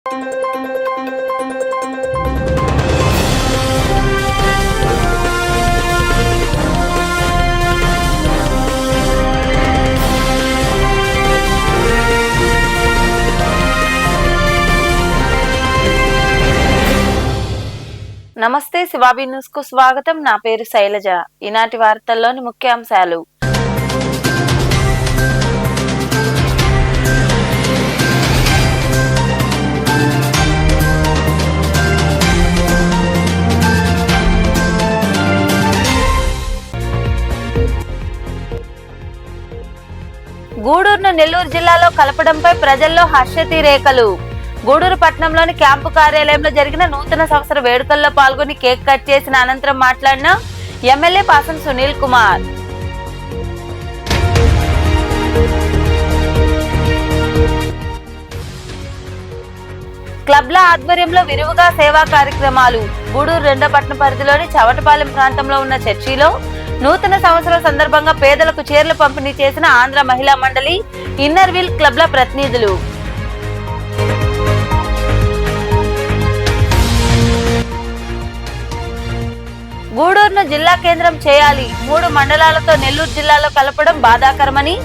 నమస్తే శివాబీ న్యూస్ కు స్వాగతం. నా పేరు శైలజ. ఈనాటి వార్తల్లోని ముఖ్యాంశాలు. గూడూరును నెల్లూరు జిల్లాలో కలపడంపై ప్రజల్లో హర్షాతిరేకలు. గూడూరు పట్టణంలోని క్యాంపు కార్యాలయంలో జరిగిన నూతన సంవత్సర వేడుకల్లో పాల్గొని కేక్ కట్ చేసిన అనంతరం మాట్లాడిన ఎమ్మెల్యే పాసం సునీల్ కుమార్, క్లబ్ల ఆధ్వర్యంలో విరివిగా సేవా కార్యక్రమాలు. గూడూరు రెండో పట్టణ పరిధిలోని చవటపాలెం ప్రాంతంలో ఉన్న చర్చిలో నూతన సంవత్సరం సందర్భంగా పేదలకు చీరలు పంపిణీ చేసిన ఆంధ్ర మహిళా మండలి, ఇన్నర్ వీల్ క్లబ్ల ప్రతినిధులు. గూడూరును జిల్లా కేంద్రం చేయాలి, 3 మండలాలతో నెల్లూరు జిల్లాలో కలపడం బాధాకరమని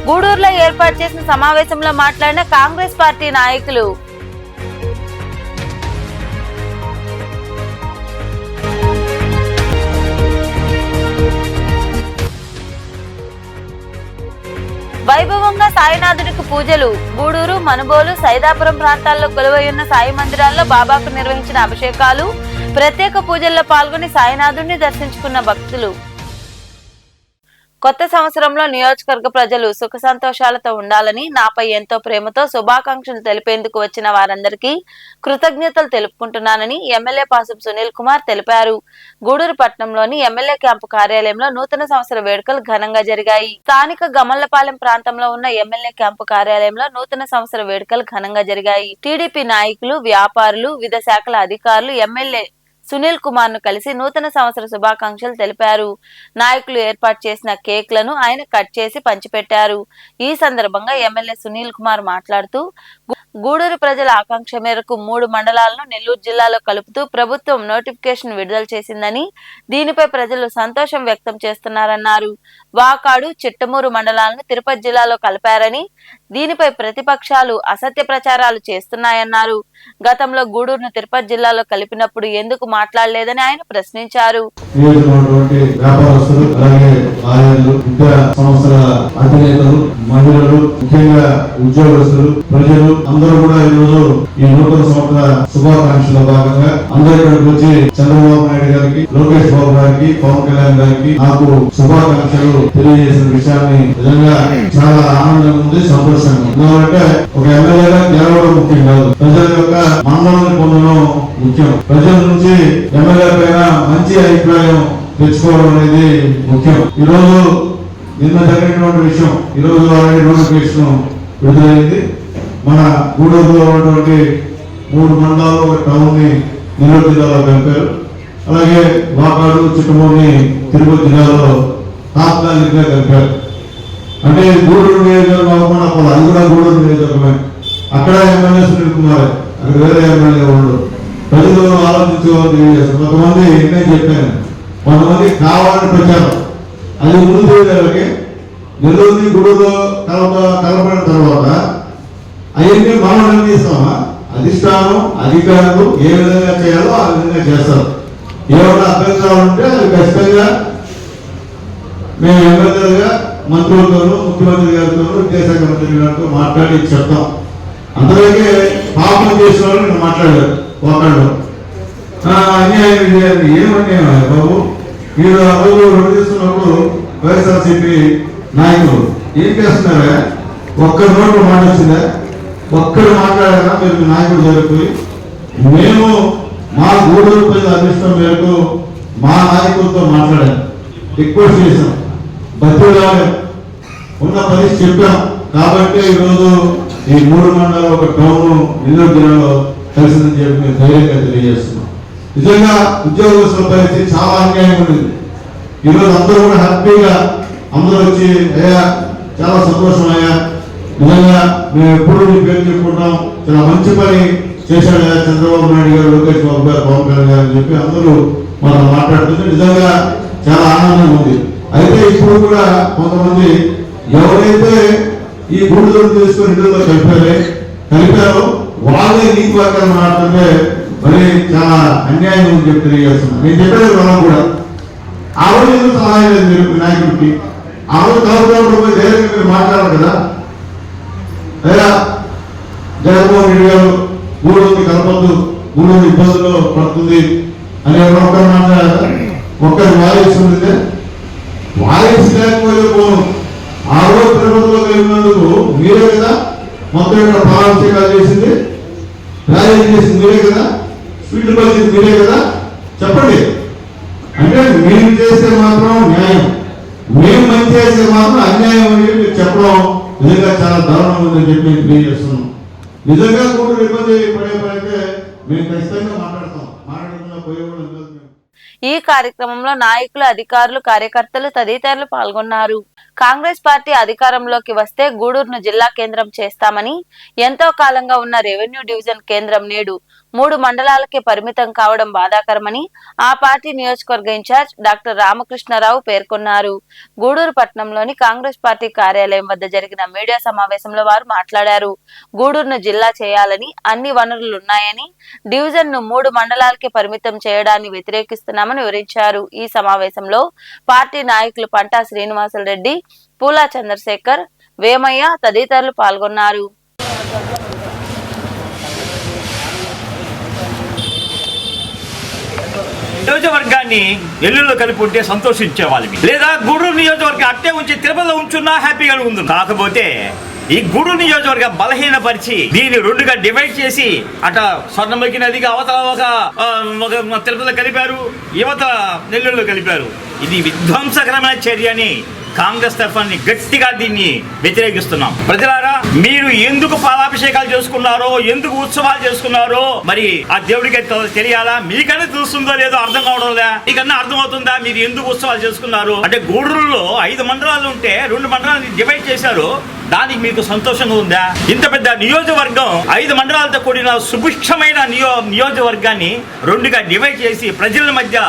గూడూరులో ఏర్పాటు చేసిన సమావేశంలో మాట్లాడిన కాంగ్రెస్ పార్టీ నాయకులు. వైభవంగా సాయినాథుడికి పూజలు. గూడూరు, మనుబోలు, సైదాపురం ప్రాంతాల్లో కొలువై ఉన్న సాయి మందిరాల్లో బాబాకు నిర్వహించిన అభిషేకాలు, ప్రత్యేక పూజల్లో పాల్గొని సాయినాథుడిని దర్శించుకున్న భక్తులు. కొత్త సంవత్సరంలో నియోజకవర్గ ప్రజలు సుఖ సంతోషాలతో ఉండాలని, నాపై ఎంతో ప్రేమతో శుభాకాంక్షలు తెలిపేందుకు వచ్చిన వారందరికీ కృతజ్ఞతలు తెలుపుకుంటున్నానని ఎమ్మెల్యే పాసం సునీల్ కుమార్ తెలిపారు. గూడూరు పట్టణంలోని ఎమ్మెల్యే క్యాంపు కార్యాలయంలో నూతన సంవత్సర వేడుకలు ఘనంగా జరిగాయి. స్థానిక గమల్లపాలెం ప్రాంతంలో ఉన్న ఎమ్మెల్యే క్యాంపు కార్యాలయంలో నూతన సంవత్సర వేడుకలు ఘనంగా జరిగాయి. టీడీపీ నాయకులు, వ్యాపారులు, వివిధ శాఖల అధికారులు ఎమ్మెల్యే సునీల్ కుమార్ ను కలిసి నూతన సంవత్సర శుభాకాంక్షలు తెలిపారు. నాయకులు ఏర్పాటు చేసిన కేక్లను ఆయన కట్ చేసి పంచిపెట్టారు. ఈ సందర్భంగా ఎమ్మెల్యే సునీల్ కుమార్ మాట్లాడుతూ, గూడూరు ప్రజల ఆకాంక్ష మేరకు 3 మండలాలను నెల్లూరు జిల్లాలో కలుపుతూ ప్రభుత్వం నోటిఫికేషన్ విడుదల చేసిందని, దీనిపై ప్రజలు సంతోషం వ్యక్తం చేస్తున్నారన్నారు. వాకాడు, చిట్టమూరు మండలాలను తిరుపతి జిల్లాలో కలిపారని, దీనిపై ప్రతిపక్షాలు అసత్య ప్రచారాలు చేస్తున్నాయన్నారు. గతంలో గూడూరును తిరుపతి జిల్లాలో కలిపినప్పుడు ఎందుకు మాట్లాడలేదని ఆయన ప్రశ్నించారు. మహిళలు, ముఖ్యంగా ఉద్యోగస్తులు, ప్రజలు అందరూ కూడా ఈ రోజు ఈ నూతన సంవత్సర శుభాకాంక్షల భాగంగా అందరూ ఇక్కడికి వచ్చి చంద్రబాబు నాయుడు గారికి, లోకేష్ బాబు గారికి, పవన్ కళ్యాణ్ గారికి నాకు శుభాకాంక్షలు తెలియజేసిన విషయాన్ని నిజంగా చాలా ఆనందంగా ఉంది, సంతోషంగా. ఎందుకంటే ఒక ఎమ్మెల్యేగా గెలవడం ముఖ్యం కాదు, ప్రజల యొక్క మన్ననలు పొందడం ముఖ్యం. ప్రజల నుంచి ఎమ్మెల్యే పైన మంచి అభిప్రాయం తెచ్చుకోవడం అనేది ముఖ్యం. ఈ రోజు నిన్న జరిగినటువంటి విషయం, ఈ రోజు ఆల్రెడీ నోటిఫికేషన్ విడుదలైంది. మన గూడూరులో ఉన్నటువంటి 3 మండలాలు, ఒక టౌన్ ని నెల్లూరు జిల్లాలో కలిపారు. అలాగే వాకాడు, చిట్టమూరుని తిరుపతి జిల్లాలో తాత్కాలికంగా కలిపారు. అంటే గూడూరు నియోజకవర్గం అది కూడా గూడూరు నియోజకవర్గమే. అక్కడ ఎమ్మెల్యే సునీల్ కుమార్, అక్కడ వేరే ఎమ్మెల్యే వాళ్ళు. ప్రజలు ఆలోచించుకోవాలి. కొంతమంది నేను చెప్పాను, కొంతమంది కావాలని ప్రచారం, అది ముందు తెలియదు. నెల్లూరుని గూడూరులో కలపడిన తర్వాత అవన్నీ మనం నిర్ణయిస్తామా? అధిష్టానం, అధికారులు ఏ విధంగా చేయాలో ఆ విధంగా చేస్తారు. ఏమైనా అభ్యంతరాలు ఉంటే అది ఖచ్చితంగా మేము ఎమ్మెల్యేలుగా మంత్రులతోనూ, ముఖ్యమంత్రి గారితోనూ, విద్యాశాఖ మంత్రి గారితో మాట్లాడి చెప్తాం. అందులోకే పాపం చేసిన వాళ్ళు నేను మాట్లాడారు. ఒకళ్ళు అన్యాయం ఏమన్యాయం బాబు, మీరు ఆ రోజు విడదీస్తున్నప్పుడు వైఎస్ఆర్సీపీ నాయకులు ఏం చేస్తున్నారా? ఒక్క నోట్లో మాట వచ్చిందా? ఒక్కరు మాట్లాడారా? మీరు నాయకుడు జరిగిపోయి మేము మా గూడూరు ప్రజల అభిష్టం మేరకు మా నాయకులతో మాట్లాడాం, రిక్వెస్ట్ చేసాం, బతిలాగా ఉన్న పరిస్థితి చెప్పాం. కాబట్టి ఈరోజు ఈ 3 మండలాలు, ఒక టౌన్ నెల్లూరు జిల్లాలో కలిసిందని చెప్పి మేము ధైర్యంగా తెలియజేస్తున్నాం. నిజంగా ఉద్యోగస్తుల పరిస్థితి చాలా అన్యాయం ఉంది. ఈరోజు అందరూ కూడా హ్యాపీగా అందరూ వచ్చి అయ్యా చాలా సంతోషం అయ్యా, నిజంగా మేము ఎప్పుడు నీ పేరు చెప్పుకుంటాం, చాలా మంచి పని చేశాడు కదా చంద్రబాబు నాయుడు గారు, లోకేష్ బాబు గారు, పవన్ కళ్యాణ్ గారు అని చెప్పి అందరూ మనం మాట్లాడుతుంటే నిజంగా చాలా ఆనందంగా ఉంది. అయితే ఇప్పుడు కూడా కొంతమంది ఎవరైతే ఈ గుడిలో తీసుకొని ఇందులో కలిపారో వాళ్ళే నీతి వాక్యాలు మాట్లాడుతుంటే మరి చాలా అన్యాయం అని చెప్పి తెలియజేస్తున్నాను. నేను చెప్పేది వాళ్ళం కూడా ఆ రోజు ఎందుకు సహాయం లేదు మీరు నాయకుడికి? ఆ రోజు కలుపుకోవడం పోయి ధైర్యంగా మీరు మాట్లాడారు కదా. లేదా జగన్మోహన్ రెడ్డి గారు గూడూరుని కలపద్దు, గూడూరు ఇబ్బందుల్లో పడుతుంది అని ఒక్కరు మాట్లాడారు. ఒక్కరి వాయిస్ ఉంటే వాయిస్ లేకపోతే పోను. ఆ రోజు తిరుపతిలో కలిగినందుకు మీరే కదా, మొత్తం ఇక్కడ పాలాభిషేకాలు చేసింది, రాజకీయం చేసింది మీరే కదా, స్వీట్లు పరిచింది మీరే కదా. చెప్పండి. అంటే మీరు చేస్తే మాత్రం న్యాయం, మేము మంచి చేస్తే మాత్రం అన్యాయం అని మీరు చెప్పడం నిజంగా చాలా దారుణం ఉందని చెప్పి తెలియజేస్తున్నాం. నిజంగా కూడా ఇబ్బంది పడైతే మేము ఖచ్చితంగా మాట్లాడకుండా పోయేవాళ్ళు. ఈ కార్యక్రమంలో నాయకులు, అధికారులు, కార్యకర్తలు తదితరులు పాల్గొన్నారు. కాంగ్రెస్ పార్టీ అధికారంలోకి వస్తే గూడూరును జిల్లా కేంద్రం చేస్తామని, ఎంతో కాలంగా ఉన్న రెవెన్యూ డివిజన్ కేంద్రం నేడు 3 మండలాలకే పరిమితం కావడం బాధాకరమని ఆ పార్టీ నియోజకవర్గ ఇన్ఛార్జ్ డాక్టర్ రామకృష్ణారావు పేర్కొన్నారు. గూడూరు పట్టణంలోని కాంగ్రెస్ పార్టీ కార్యాలయం వద్ద జరిగిన మీడియా సమావేశంలో వారు మాట్లాడారు. గూడూరును జిల్లా చేయాలని అన్ని వనరులున్నాయని, డివిజన్ ను 3 మండలాలకే పరిమితం చేయడాన్ని వ్యతిరేకిస్తున్నామని వివరించారు. ఈ సమావేశంలో పార్టీ నాయకులు పంటా శ్రీనివాసులరెడ్డి, పూలా చంద్రశేఖర్, వేమయ్య తదితరులు పాల్గొన్నారు. నియోజకవర్గాన్ని ఎల్లుల్లో కలిపి ఉంటే సంతోషించే వాళ్ళకి, లేదా గూడూరు నియోజకవర్గం అట్టే ఉంచి తిరుపతిలో ఉంచున్నా హ్యాపీగా ఉంది. కాకపోతే ఈ గూడూరు నియోజకవర్గం బలహీనపరిచి దీన్ని 2గా డివైడ్ చేసి అట స్వర్ణముఖి నదిగా అవతల ఒక తిరుపతిలో కలిపారు, యువత నెల్లూరులో కలిపారు. ఇది విధ్వంసకరమైన చర్య అని కాంగ్రెస్ తరఫున గట్టిగా దీన్ని వ్యతిరేకిస్తున్నాం. ప్రజలారా, మీరు ఎందుకు పాలాభిషేకాలు చేసుకున్నారో, ఎందుకు ఉత్సవాలు చేసుకున్నారో మరి ఆ దేవుడికి తెలియాలా? మీకన్నా తెలుస్తుందో లేదో అర్థం కావడం లే. మీకన్నా అర్థం అవుతుందా మీరు ఎందుకు ఉత్సవాలు చేసుకున్నారు? అంటే గూడూరులో 5 మండలాలు ఉంటే 2 మండలాన్ని డివైడ్ చేశారు. దానికి మీకు సంతోషంగా ఉందా? ఇంత పెద్ద నియోజకవర్గం 5 మండలాలతో కూడిన సుభిక్షమైన నియోజకవర్గాన్ని 2గా డివైడ్ చేసి ప్రజల మధ్య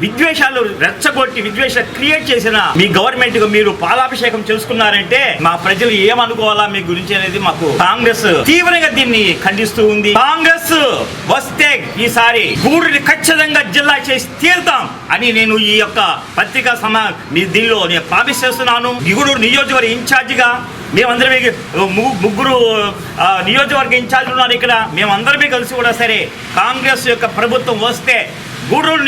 విద్వేషాలు రెచ్చగొట్టి విద్వేషాలు క్రియేట్ చేసిన మీ గవర్నమెంట్ కు మీరు పాలాభిషేకం చేసుకున్నారంటే మా ప్రజలు ఏమనుకోవాలా మీ గురించి అనేది మాకు కాంగ్రెస్ తీవ్రంగా దీన్ని ఖండిస్తూ ఉంది. కాంగ్రెస్ వస్తే ఈసారి గూడూరుని ఖచ్చితంగా జిల్లా చేసి తీరుతాం అని నేను ఈ యొక్క పత్రికా మీ దీనిలో నేను ప్రామిస్ చేస్తున్నాను. గూడూరు నియోజకవర్గ ఇన్ఛార్జిగా మేమందరమే 3 నియోజకవర్గ ఇన్ఛార్జీలు ఉన్నారు ఇక్కడ. మేమందరమే కలిసి కూడా సరే కాంగ్రెస్ యొక్క ప్రభుత్వం వస్తే గూడూరు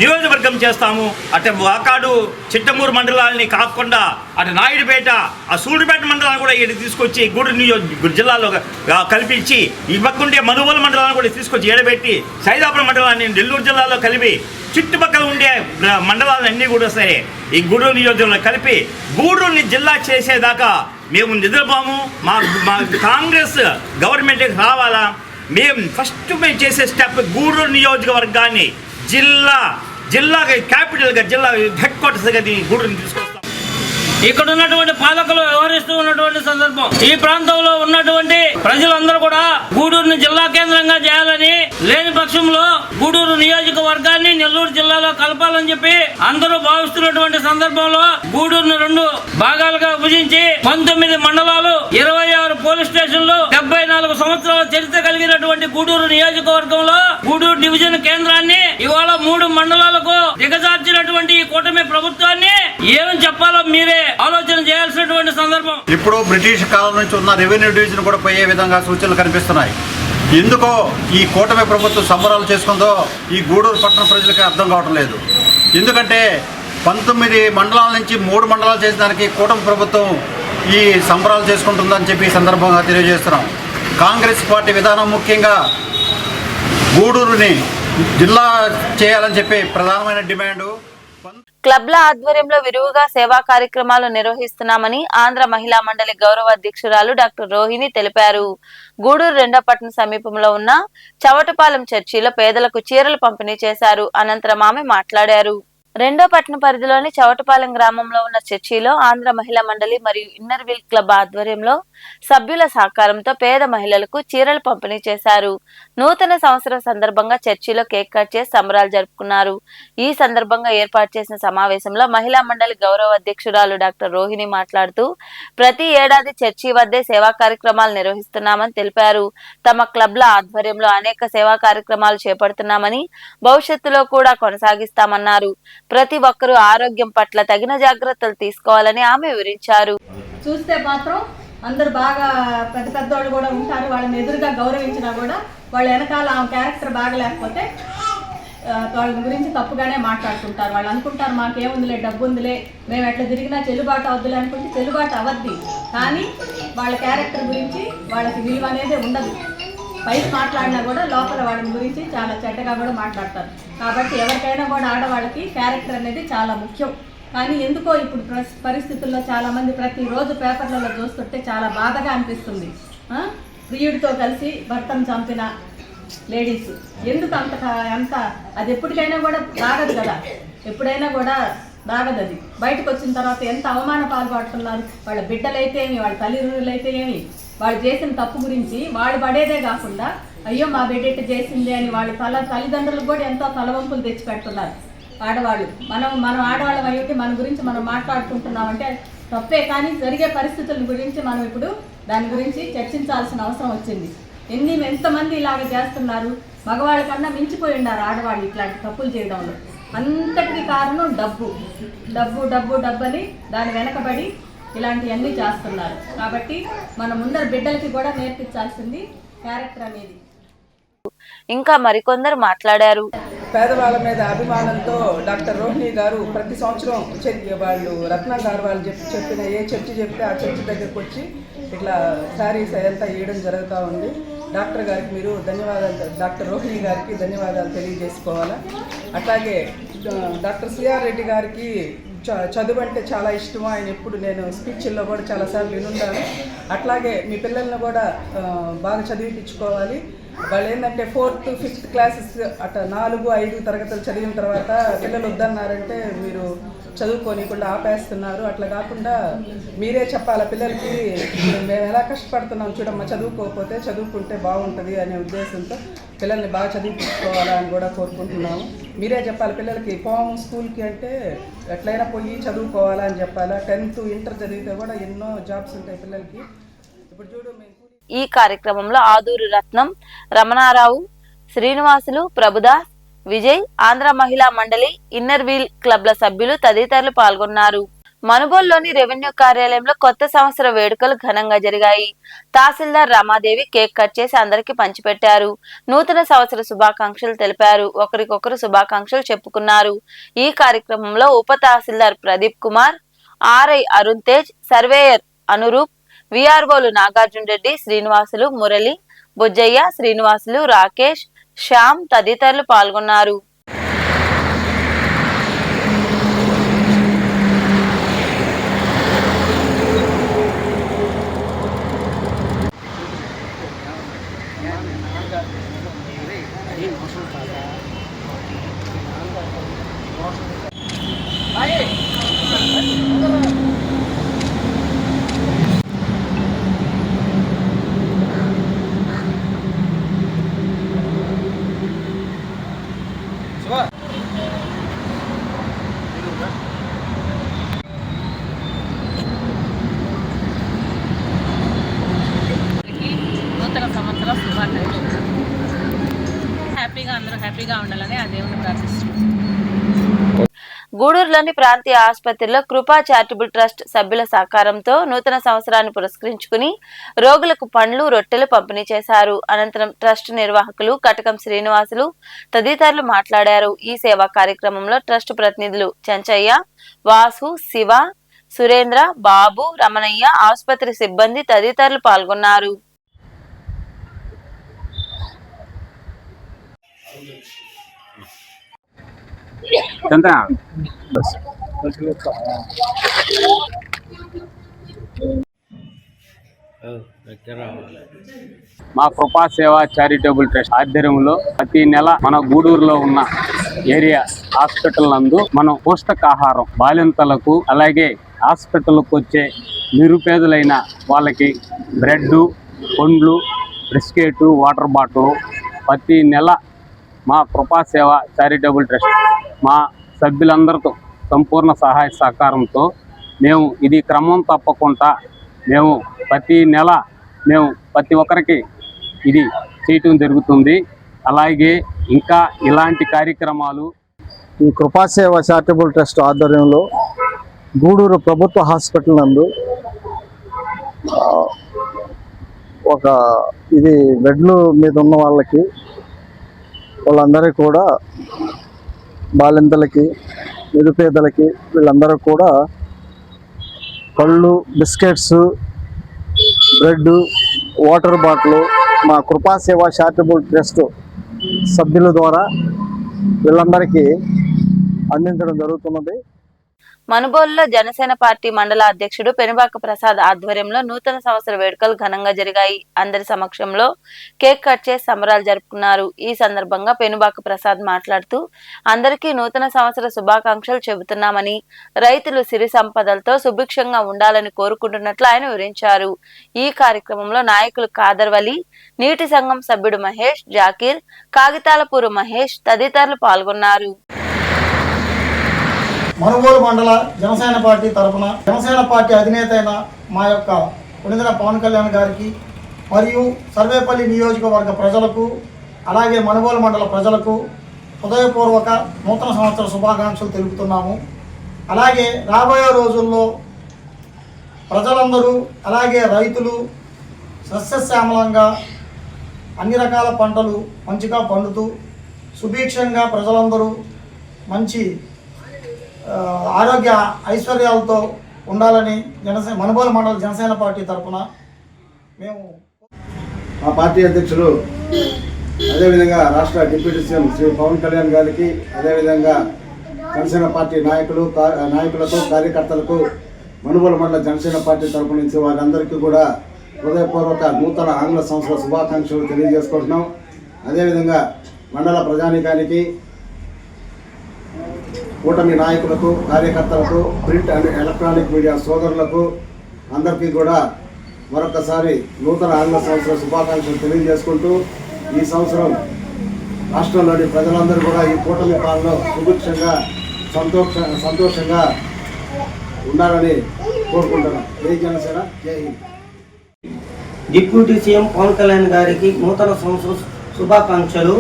నియోజకవర్గం చేస్తాము. అటు వాకాడు చిట్టమూరు మండలాలని కాకుండా అటు నాయుడుపేట, ఆ సూడిపేట మండలాన్ని కూడా ఇక్కడ తీసుకొచ్చి గూడూరు జిల్లాలో కల్పించి, ఈ పక్కుంటే మనుగోలు మండలాన్ని కూడా తీసుకొచ్చి ఏడబెట్టి సైదాపురం మండలాన్ని నెల్లూరు జిల్లాలో కలిపి చుట్టుపక్కల ఉండే మండలాలన్నీ కూడా సరే ఈ గూడూరు నియోజకవర్గంలో కలిపి గూడూరుని జిల్లా చేసేదాకా మేము నిద్రపోము. మా కాంగ్రెస్ గవర్నమెంట్కి రావాలా? మేము చేసే స్టెప్ గూడూరు నియోజకవర్గాన్ని జిల్లా క్యాపిటల్గా, జిల్లా హెడ్ క్వార్టర్స్గా గూడూరుని తీసుకొస్తాం. ఇక్కడ ఉన్నటువంటి పాలకులు వ్యవహరిస్తూ ఉన్నటువంటి సందర్భం, ఈ ప్రాంతంలో ఉన్నటువంటి ప్రజలందరూ కూడా గూడూరుని జిల్లా కేంద్రంగా చేయాలని, లేని పక్షంలో గూడూరు నియోజకవర్గాన్ని నెల్లూరు జిల్లాలో కలపాలని చెప్పి అందరూ భావిస్తున్నటువంటి సందర్భంలో గూడూరును 2 భాగాలుగా విభజించి 19 మండలాలు, 26 పోలీస్ స్టేషన్లు, 74 సంవత్సరాల చరిత్ర కలిగినటువంటి గూడూరు నియోజకవర్గంలో గూడూరు డివిజన్ కేంద్రాన్ని ఇవాళ 3 మండలాలకు దిగజార్చినటువంటి ఈ కూటమి ప్రభుత్వాన్ని ఏమని చెప్పాలో మీరే ఆలోచన చేయాల్సినటువంటి సందర్భం. ఇప్పుడు బ్రిటిష్ కాలం నుంచి ఉన్న రెవెన్యూ డివిజన్ కూడా పోయే విధంగా సూచనలు కనిపిస్తున్నాయి. ఎందుకో ఈ కూటమి ప్రభుత్వం సంబరాలు చేసుకుందో ఈ గూడూరు పట్టణ ప్రజలకి అర్థం కావటం లేదు. ఎందుకంటే 19 మండలాల నుంచి 3 మండలాలు చేసేదానికి కూటమి ప్రభుత్వం ఈ సంబరాలు చేసుకుంటుందని చెప్పి ఈ సందర్భంగా తెలియజేస్తున్నాం. కాంగ్రెస్ పార్టీ విధానం ముఖ్యంగా గూడూరుని జిల్లా చేయాలని చెప్పి ప్రధానమైన డిమాండ్. క్లబ్ల ఆధ్వర్యంలో విరివిగా సేవా కార్యక్రమాలు నిర్వహిస్తున్నామని ఆంధ్ర మహిళా మండలి గౌరవ అధ్యక్షురాలు డాక్టర్ రోహిణి తెలిపారు. గూడూరు 2వ పట్టణ సమీపంలో ఉన్న చవటపాలెం చర్చిలో పేదలకు చీరలు పంపిణీ చేశారు. అనంతరం ఆమె మాట్లాడారు. రెండో పట్టణ పరిధిలోని చవటపాలెం గ్రామంలో ఉన్న చర్చిలో ఆంధ్ర మహిళా మండలి మరియు ఇన్నర్ వీల్ క్లబ్ ఆధ్వర్యంలో సభ్యుల సహకారంతో పేద మహిళలకు చీరలు పంపిణీ చేశారు. నూతన సంవత్సరం సందర్భంగా చర్చిలో కేక్ కట్ చేసి సంబరాలు జరుపుకున్నారు. ఈ సందర్భంగా ఏర్పాటు చేసిన సమావేశంలో మహిళా మండలి గౌరవ అధ్యక్షురాలు డాక్టర్ రోహిణి మాట్లాడుతూ ప్రతి ఏడాది చర్చి వద్దే సేవా కార్యక్రమాలు నిర్వహిస్తున్నామని తెలిపారు. తమ క్లబ్ల ఆధ్వర్యంలో అనేక సేవా కార్యక్రమాలు చేపడుతున్నామని భవిష్యత్తులో కూడా కొనసాగిస్తామన్నారు. ప్రతి ఒక్కరూ ఆరోగ్యం పట్ల తగిన జాగ్రత్తలు తీసుకోవాలని ఆమె వివరించారు. చూస్తే మాత్రం అందరు బాగా పెద్ద పెద్దోళ్ళు కూడా ఉంటారు. వాళ్ళని ఎదురుగా గౌరవించినా కూడా వాళ్ళ వెనకాల ఆమె క్యారెక్టర్ బాగా లేకపోతే వాళ్ళ గురించి తప్పుగానే మాట్లాడుతుంటారు. వాళ్ళు అనుకుంటారు మాకేముందిలే, డబ్బు ఉందిలే, మేము ఎట్లా తిరిగినా చెల్లుబాటు అవద్దులే అనుకుంటే చెల్లుబాటు అవద్ది. కానీ వాళ్ళ క్యారెక్టర్ గురించి వాళ్ళకి విలువ అనేది ఉండదు. పైకి మాట్లాడినా కూడా లోపల వాళ్ళ గురించి చాలా చెడ్డగా కూడా మాట్లాడతారు. కాబట్టి ఎవరికైనా కూడా ఆడవాళ్ళకి క్యారెక్టర్ అనేది చాలా ముఖ్యం. కానీ ఎందుకో ఇప్పుడు పరిస్థితుల్లో చాలామంది ప్రతిరోజు పేపర్లలో చూస్తుంటే చాలా బాధగా అనిపిస్తుంది. ప్రియుడితో కలిసి భర్తను చంపిన లేడీస్ ఎందుకు అంత అది ఎప్పటికైనా కూడా దాగదు కదా, ఎప్పుడైనా కూడా దాగదు. అది బయటకు వచ్చిన తర్వాత ఎంత అవమాన పాల్పడుతున్నారు. వాళ్ళ బిడ్డలైతే ఏమి, వాళ్ళ తల్లిదండ్రులైతే ఏమి, వాళ్ళు చేసిన తప్పు గురించి వాళ్ళు పడేదే కాకుండా అయ్యో మా బిడ్డ చేసిందే అని వాళ్ళ తల్లిదండ్రులకు కూడా ఎంతో తలవంపులు తెచ్చి పెడుతున్నారు ఆడవాళ్ళు. మనం ఆడవాళ్ళం అయ్యి మన గురించి మనం మాట్లాడుకుంటున్నామంటే తప్పే. కానీ జరిగే పరిస్థితుల గురించి మనం ఇప్పుడు దాని గురించి చర్చించాల్సిన అవసరం వచ్చింది. ఎంతమంది ఇలాగ చేస్తున్నారు, మగవాళ్ళ కన్నా మించిపోయి ఉన్నారు ఆడవాళ్ళు ఇట్లాంటి తప్పులు చేయడంలో. అంతటికి కారణం డబ్బు డబ్బు డబ్బు డబ్బు అని దాని వెనకబడి ఇలాంటివన్నీ చేస్తున్నారు. కాబట్టి మన ముందర బిడ్డలకి కూడా నేర్పించాల్సింది క్యారెక్టర్ అనేది. ఇంకా మరికొందరు మాట్లాడారు. పేదవాళ్ళ మీద అభిమానంతో డాక్టర్ రోహిణి గారు ప్రతి సంవత్సరం వాళ్ళు రత్నం గారు వాళ్ళు చెప్పిన ఏ చర్చి చెప్తే ఆ చర్చి దగ్గరకు వచ్చి ఇట్లా శారీస్ అదంతా వేయడం జరుగుతూ ఉంది. డాక్టర్ గారికి మీరు ధన్యవాదాలు, డాక్టర్ రోహిణి గారికి ధన్యవాదాలు తెలియజేసుకోవాలా. అట్లాగే డాక్టర్ సిఆర్ రెడ్డి గారికి చదువు అంటే చాలా ఇష్టం. ఆయన ఎప్పుడు నేను స్పీచ్ల్లో కూడా చాలాసార్లు వినుంటాను. అట్లాగే మీ పిల్లల్ని కూడా బాగా చదివించుకోవాలి. వాళ్ళు ఏంటంటే 4th, 5th క్లాసెస్ అట్లా 4, 5 తరగతులు చదివిన తర్వాత పిల్లలు వద్దన్నారంటే మీరు చదువుకోనికుండా ఆపేస్తున్నారు. అట్లా కాకుండా మీరే చెప్పాలి పిల్లలకి, మేము ఎలా కష్టపడుతున్నాం చూడమ్మా, చదువుకోకపోతే చదువుకుంటే బాగుంటుంది అనే ఉద్దేశంతో పిల్లల్ని బాగా చదివించుకోవాలా అని కూడా కోరుకుంటున్నాము. మీరే చెప్పాలి పిల్లలకి, పోము స్కూల్కి అంటే ఎట్లయినా పోయి చదువుకోవాలా అని చెప్పాలా. 10th, ఇంటర్ చదివితే కూడా ఎన్నో జాబ్స్ ఉంటాయి పిల్లలకి. ఇప్పుడు చూడు ఈ కార్యక్రమంలో ఆదూరు రత్నం, రమణారావు, శ్రీనివాసులు, ప్రభుదాస్, విజయ్, ఆంధ్ర మహిళా మండలి, ఇన్నర్ వీల్ క్లబ్ల సభ్యులు తదితరులు పాల్గొన్నారు. మనుబోలులోని రెవెన్యూ కార్యాలయంలో కొత్త సంవత్సర వేడుకలు ఘనంగా జరిగాయి. తహసీల్దార్ రమాదేవి కేక్ కట్ చేసి అందరికీ పంచిపెట్టారు. నూతన సంవత్సర శుభాకాంక్షలు తెలిపారు. ఒకరికొకరు శుభాకాంక్షలు చెప్పుకున్నారు. ఈ కార్యక్రమంలో ఉప తహసీల్దార్ ప్రదీప్ కుమార్, ఆర్ఐ అరుణ్ తేజ్, సర్వేయర్ అనురూప్, విఆర్ఓలు నాగార్జున రెడ్డి, శ్రీనివాసులు, మురళి, బుజ్జయ్య, శ్రీనివాసులు, రాకేష్, శ్యామ్ తదితరులు పాల్గొన్నారు. నూతన సంవత్సరం శుభాకాంక్షలు. అందరూ హ్యాపీగా ఉండాలని ఆ దేవుని ప్రార్థిస్తున్నాం. గూడూరులోని ప్రాంతీయ ఆసుపత్రిలో కృపా చారిటబుల్ ట్రస్ట్ సభ్యుల సహకారంతో నూతన సంవత్సరాన్ని పురస్కరించుకుని రోగులకు పండ్లు, రొట్టెలు పంపిణీ చేశారు. అనంతరం ట్రస్ట్ నిర్వాహకులు కటకం శ్రీనివాసులు తదితరులు మాట్లాడారు. ఈ సేవా కార్యక్రమంలో ట్రస్ట్ ప్రతినిధులు చెంచయ్య, వాసు, శివ, సురేంద్ర, బాబు, రమణయ్య, ఆసుపత్రి సిబ్బంది తదితరులు పాల్గొన్నారు. మా కృపా సేవ చారిటబుల్ ట్రస్ట్ ఆధ్వర్యంలో ప్రతి నెల మన గూడూరులో ఉన్న ఏరియా హాస్పిటల్ నందు మనం పౌష్టికాహారం బాలింతలకు అలాగే హాస్పిటల్కి వచ్చే నిరుపేదలైన వాళ్ళకి బ్రెడ్, పండ్లు, బిస్కెట్, వాటర్ బాటిల్ ప్రతి నెల మా కృపాసేవ చారిటబుల్ ట్రస్ట్ మా సభ్యులందరితో సంపూర్ణ సహాయ సహకారంతో మేము ఇది క్రమం తప్పకుండా మేము ప్రతి నెల మేము ప్రతి ఒక్కరికి ఇది చేయటం జరుగుతుంది. అలాగే ఇంకా ఇలాంటి కార్యక్రమాలు ఈ కృపాసేవ చారిటబుల్ ట్రస్ట్ ఆధ్వర్యంలో గూడూరు ప్రభుత్వ హాస్పిటల్ నందు ఒక ఇది బెడ్లు మీద ఉన్న వాళ్ళందరికీ కూడా బాలింతలకి నిరుపేదలకి వీళ్ళందరూ కూడా పళ్ళు, బిస్కెట్స్, బ్రెడ్, వాటర్ బాటిల్ మా కృపాసేవ చారిటబుల్ ట్రస్ట్ సభ్యుల ద్వారా వీళ్ళందరికీ అందించడం జరుగుతున్నది. మనుబోలులో జనసేన పార్టీ మండల అధ్యక్షుడు పెనుబాక ప్రసాద్ ఆధ్వర్యంలో నూతన సంవత్సర వేడుకలు ఘనంగా జరిగాయి. అందరి సమక్షంలో కేక్ కట్ చేసి సంబరాలు జరుపుకున్నారు. ఈ సందర్భంగా పెనుబాక ప్రసాద్ మాట్లాడుతూ అందరికీ నూతన సంవత్సర శుభాకాంక్షలు చెబుతున్నామని, రైతులు సిరి సంపదలతో సుభిక్షంగా ఉండాలని కోరుకుంటున్నట్లు ఆయన వివరించారు. ఈ కార్యక్రమంలో నాయకులు ఖాదర్ వలి, నీటి సంఘం సభ్యుడు మహేష్, జాకీర్, కాగితాలపూరు మహేష్ తదితరులు పాల్గొన్నారు. మనుగోలు మండల జనసేన పార్టీ తరఫున జనసేన పార్టీ అధినేత అయిన మా యొక్క పునిదన పవన్ కళ్యాణ్ గారికి మరియు సర్వేపల్లి నియోజకవర్గ ప్రజలకు అలాగే మనుగోలు మండల ప్రజలకు హృదయపూర్వక నూతన సంవత్సర శుభాకాంక్షలు తెలుపుతున్నాము. అలాగే రాబోయే రోజుల్లో ప్రజలందరూ అలాగే రైతులు సస్యశ్యామలంగా అన్ని రకాల పంటలు మంచిగా పండుతూ సుభిక్షంగా ప్రజలందరూ మంచి ఆరోగ్య ఐశ్వర్యాలతో ఉండాలని మనుబోలు మండల జనసేన పార్టీ తరఫున మేము మా పార్టీ అధ్యక్షులు అదేవిధంగా రాష్ట్ర డిప్యూటీ సీఎం శ్రీ పవన్ కళ్యాణ్ గారికి అదేవిధంగా జనసేన పార్టీ నాయకులతో కార్యకర్తలకు మనుబోలు మండల జనసేన పార్టీ తరఫు నుంచి వారందరికీ కూడా హృదయపూర్వక నూతన ఆంగ్ల సంవత్సర శుభాకాంక్షలు తెలియజేసుకుంటున్నాం. అదేవిధంగా మండల ప్రజానీకానికి, కూటమి నాయకులకు, కార్యకర్తలకు, ప్రింట్ అండ్ ఎలక్ట్రానిక్ మీడియా సోదరులకు అందరికీ కూడా మరొకసారి నూతన ఆంగ్ల సంవత్సర శుభాకాంక్షలు తెలియజేసుకుంటూ ఈ సంవత్సరం రాష్ట్రంలోని ప్రజలందరూ కూడా ఈ కూటమి పాలనలో సుభిక్షంగా సంతోషంగా ఉండాలని కోరుకుంటున్నాం. జై జనసేన, జై హింద్. డిప్యూటీ సీఎం పవన్ కళ్యాణ్ గారికి నూతన సంవత్సర శుభాకాంక్షలు.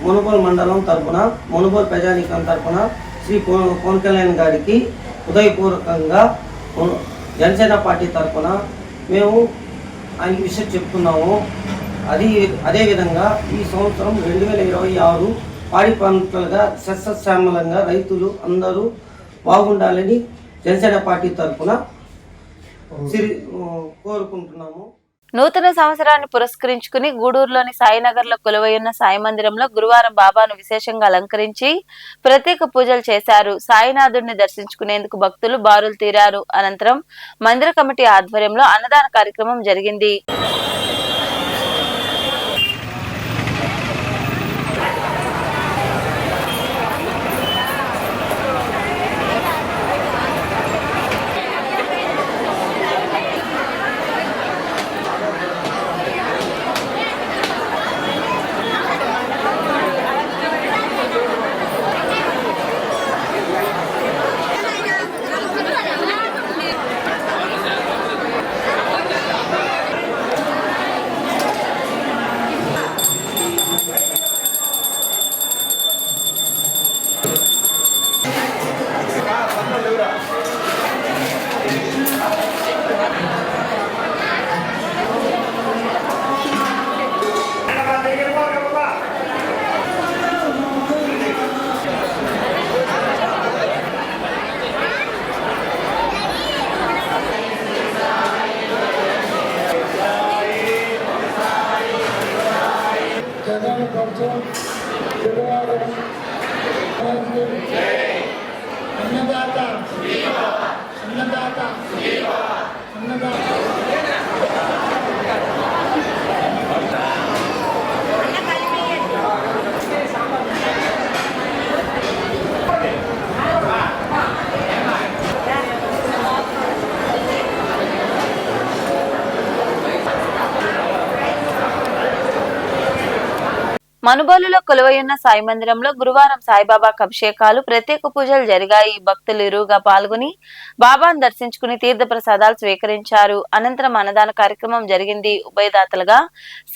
మునుగోలు మండలం తరఫున, మునుగోలు ప్రజానీకం తరఫున శ్రీ పవన్ కళ్యాణ్ గారికి హృదయపూర్వకంగా జనసేన పార్టీ తరఫున మేము ఆయన విషయం చెప్తున్నాము. అదేవిధంగా ఈ సంవత్సరం 2026 పాడి పంటలుగా సస్యశ్యామలంగా రైతులు అందరూ బాగుండాలని జనసేన పార్టీ తరఫున కోరుకుంటున్నాము. నూతన సంవత్సరాన్ని పురస్కరించుకుని గూడూరులోని సాయినగర్ లో కొలువైన సాయి మందిరంలో గురువారం బాబాను విశేషంగా అలంకరించి ప్రత్యేక పూజలు చేశారు. సాయినాథుడిని దర్శించుకునేందుకు భక్తులు బారులు తీరారు. అనంతరం మందిర కమిటీ ఆధ్వర్యంలో అన్నదాన కార్యక్రమం జరిగింది. మనుబోలులో కొలువైయున్న సాయి మందిరంలో గురువారం సాయిబాబాకు అభిషేకాలు ప్రత్యేక పూజలు జరిగాయి. భక్తులు ఇరువుగా పాల్గొని బాబాను దర్శించుకుని తీర్థ ప్రసాదాలు స్వీకరించారు. అనంతరం అన్నదాన కార్యక్రమం జరిగింది. ఉభయదాతలుగా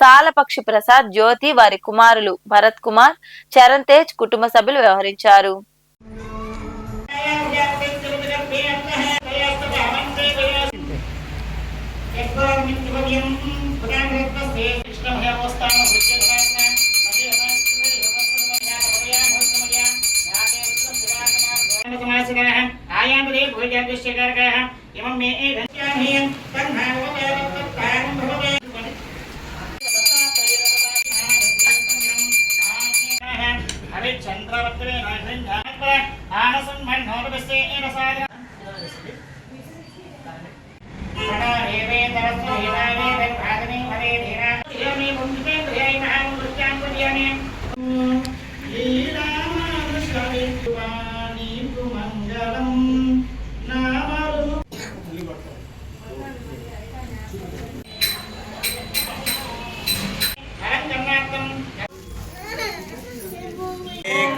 సాలపక్షి ప్రసాద్, జ్యోతి, వారి కుమారులు భరత్ కుమార్, చరణ్ తేజ్ కుటుంబ సభ్యులు వ్యవహరించారు.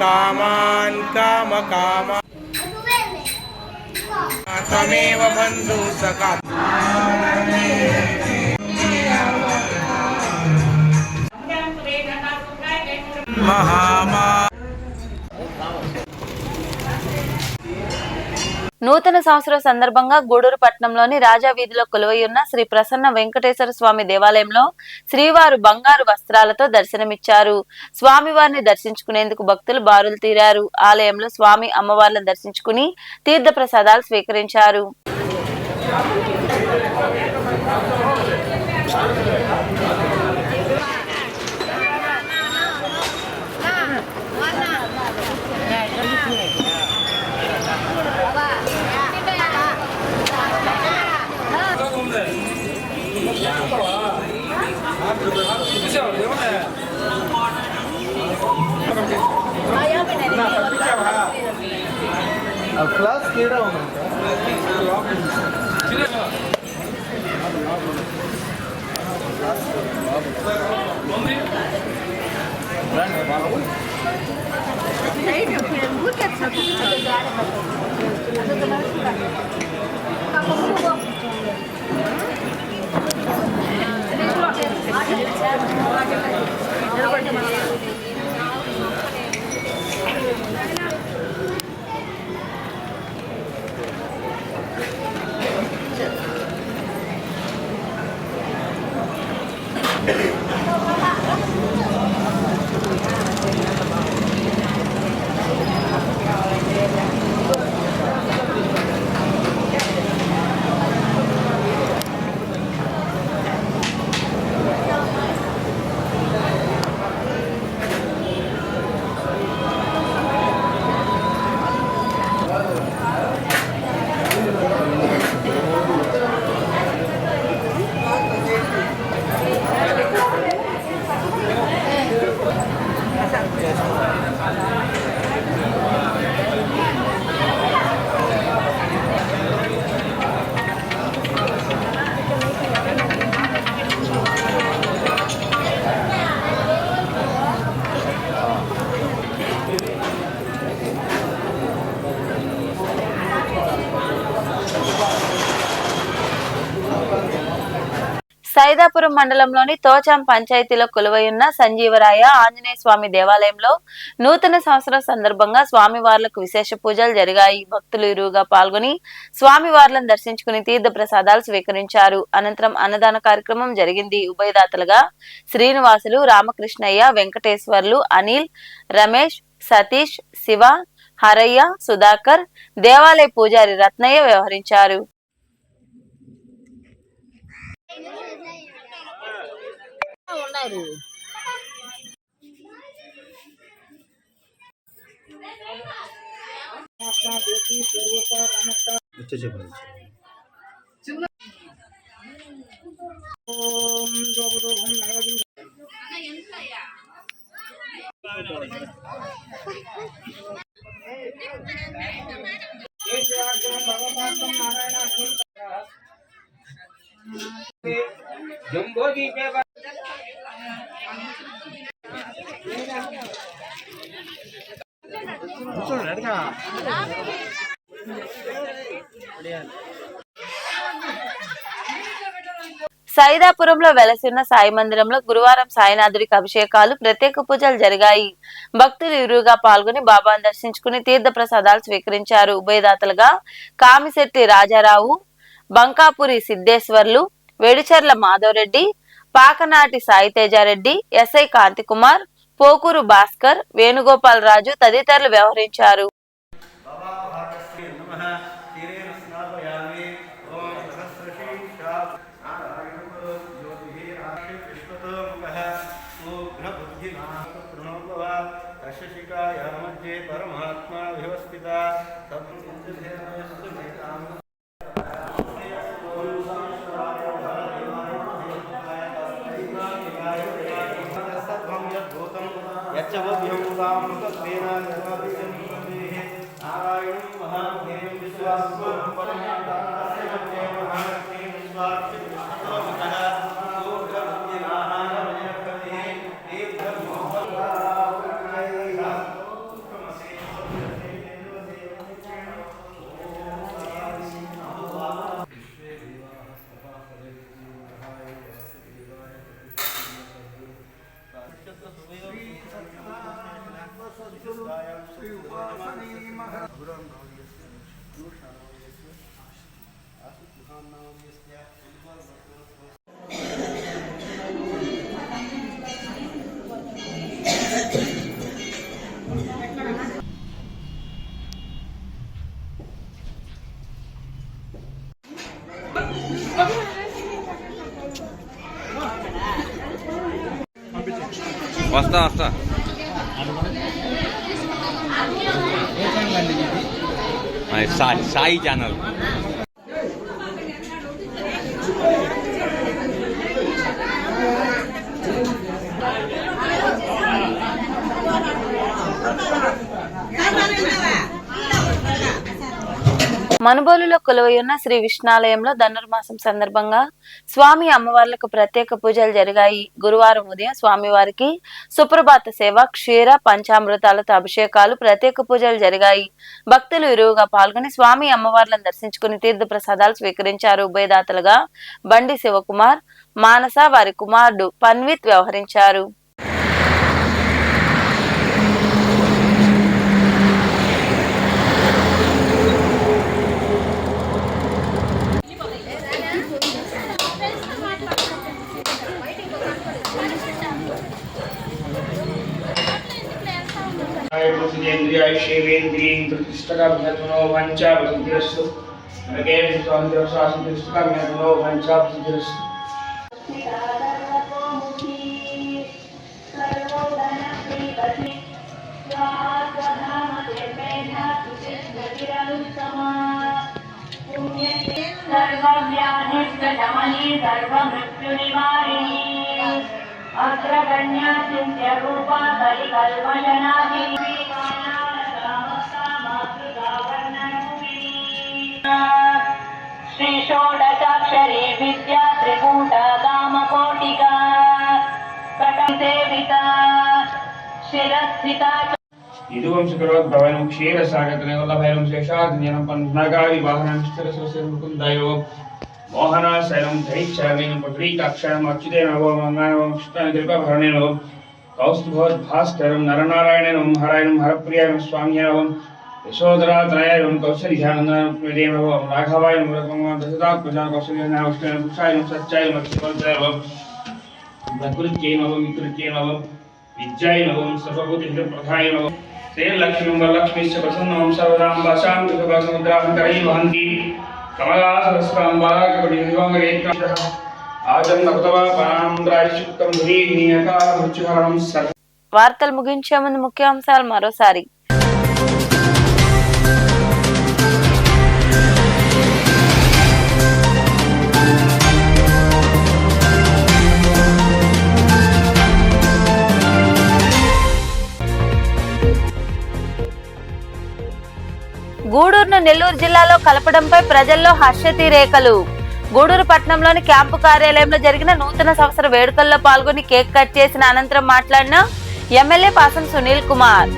కామాన్ కామ కామ తమేవ బంధు సఖా మహామా. నూతన సంవత్సరం సందర్భంగా గూడూరు పట్టణంలోని రాజా వీధిలో కొలువైయున్న శ్రీ ప్రసన్న వెంకటేశ్వర స్వామి దేవాలయంలో శ్రీవారు బంగారు వస్త్రాలతో దర్శనమిచ్చారు. స్వామివారిని దర్శించుకునేందుకు భక్తులు బారులు తీరారు. ఆలయంలో స్వామి అమ్మవార్లను దర్శించుకుని తీర్థ ప్రసాదాలు స్వీకరించారు. क्लास केड़ा होगा సైదాపురం మండలంలోని తోచాం పంచాయతీలో కొలువైయున్న సంజీవరాయ ఆంజనేయ స్వామి దేవాలయంలో నూతన సంవత్సరం సందర్భంగా స్వామివార్లకు విశేష పూజలు జరిగాయి. భక్తులు ఇరువుగా పాల్గొని స్వామివార్లను దర్శించుకుని తీర్థ ప్రసాదాలు స్వీకరించారు. అనంతరం అన్నదాన కార్యక్రమం జరిగింది. ఉభయదాతలుగా శ్రీనివాసులు, రామకృష్ణయ్య, వెంకటేశ్వర్లు, అనిల్, రమేష్, సతీష్, శివ, హరయ్య, సుధాకర్, దేవాలయ పూజారి రత్నయ్య వ్యవహరించారు. జంబో సైదాపురంలో వెలసిన సాయి మందిరంలో గురువారం సాయినాథుడికి అభిషేకాలు, ప్రత్యేక పూజలు జరిగాయి. భక్తులు ఇరువుగా పాల్గొని బాబాను దర్శించుకుని తీర్థ ప్రసాదాలు స్వీకరించారు. ఉభయదాతలుగా కామిశెట్టి రాజారావు, బంకాపురి సిద్ధేశ్వర్లు, వేడిచెర్ల మాధవరెడ్డి, పాకనాటి సాయితేజారెడ్డి, ఎస్ఐ కాంతికుమార్, పోకూరు భాస్కర్, వేణుగోపాల్ రాజు తదితరులు వ్యవహరించారు. వస్తా సాయి ఛానల్. మనుబోలులో కొలువైయున్న శ్రీ విష్ణాలయంలో ధనుర్మాసం సందర్భంగా స్వామి అమ్మవార్లకు ప్రత్యేక పూజలు జరిగాయి. గురువారం ఉదయం స్వామివారికి సుప్రభాత సేవ, క్షీర పంచామృతాలతో అభిషేకాలు, ప్రత్యేక పూజలు జరిగాయి. భక్తులు ఇరువుగా పాల్గొని స్వామి అమ్మవార్లను దర్శించుకుని తీర్థ ప్రసాదాలు స్వీకరించారు. ఉభయదాతలుగా బండి శివకుమార్, మానస, వారి కుమారుడు పన్విత్ వ్యవహరించారు. అగ్రగణ్య చింత్య రూపా కలికల్పజనాది శ్రీ షోడశాక్షరీ విద్యా త్రికూట కామకోటిక ప్రకటసేవిత శిరస్థిత ఇదువంశకరోద్భవనం క్షీరసాగరవల్లభైరం శేషాజ్ఞానం పన్నగారి వాహనం స్థిరసముకుందయో మోహనాశైలం దైత్యాగ్నిం పగ్రీకాక్షరం అచ్యుతేన మంగానం కృష్ణకృపభరణేన కౌస్తుభోద్భాస్కరం నరనారాయణం హరాయణం హరప్రియాయం స్వామ్యేనం యశోధరాత్రయాయం కౌశల్యానందనం రాఘవాయం దశతాత్మజాన కౌశల్యానం పురుషాయం సత్యాయం అక్షిపంచయం ప్రకృత్యైనవం వికృత్యైనవం విద్యాయనవం సర్వభూతిహితప్రదాయనవం శ్రీలక్ష్మీం వరలక్ష్మీశ్చ ప్రసన్నం సర్వదాం భాషాంతముద్రాహంకరై వహంతి వార్తలు ముగించే ముందు ముఖ్యాంశాలు మరోసారి. గూడూరును నెల్లూరు జిల్లాలో కలపడంపై ప్రజల్లో హర్షతీరేకలు. గూడూరు పట్టణంలోని క్యాంపు కార్యాలయంలో జరిగిన నూతన సంవత్సర వేడుకల్లో పాల్గొని కేక్ కట్ చేసిన అనంతరం మాట్లాడిన ఎమ్మెల్యే పాసం సునీల్ కుమార్.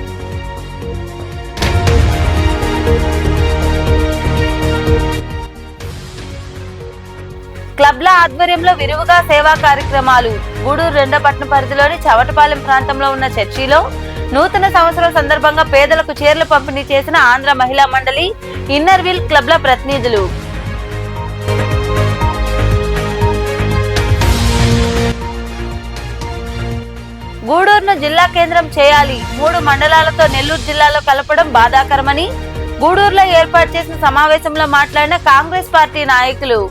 క్లబ్ల ఆధ్వర్యంలో విరివిగా సేవా కార్యక్రమాలు. గూడూరు రెండపట్నం పరిధిలోని చవటపాలెం ప్రాంతంలో ఉన్న చర్చిలో నూతన సంవత్సరం సందర్భంగా పేదలకు చీరలు పంపిణీ చేసిన ఆంధ్ర మహిళా మండలి, ఇన్నర్ వీల్ క్లబ్ల ప్రతినిధులు. గూడూరును జిల్లా కేంద్రం చేయాలి, 3 మండలాలతో నెల్లూరు జిల్లాలో కలపడం బాధాకరమని గూడూరులో ఏర్పాటు చేసిన సమావేశంలో మాట్లాడిన కాంగ్రెస్ పార్టీ నాయకులు.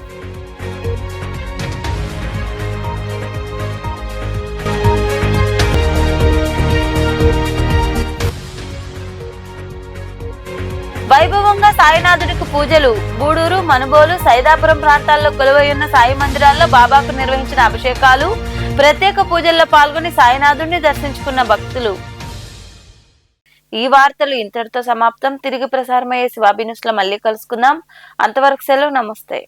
వైభవంగా సాయినాథుడికి పూజలు. గూడూరు, మనుబోలు, సైదాపురం ప్రాంతాల్లో కొలువై ఉన్న సాయి మందిరాల్లో బాబాకు నిర్వహించిన అభిషేకాలు, ప్రత్యేక పూజల్లో పాల్గొని సాయినాథుడిని దర్శించుకున్న భక్తులు. ఈ వార్తలు ఇంతటితో సమాప్తం. తిరిగి ప్రసారమయ్యే శివాబి న్యూస్ లో మళ్ళీ కలుసుకుందాం. అంతవరకు సెలవు. నమస్తే.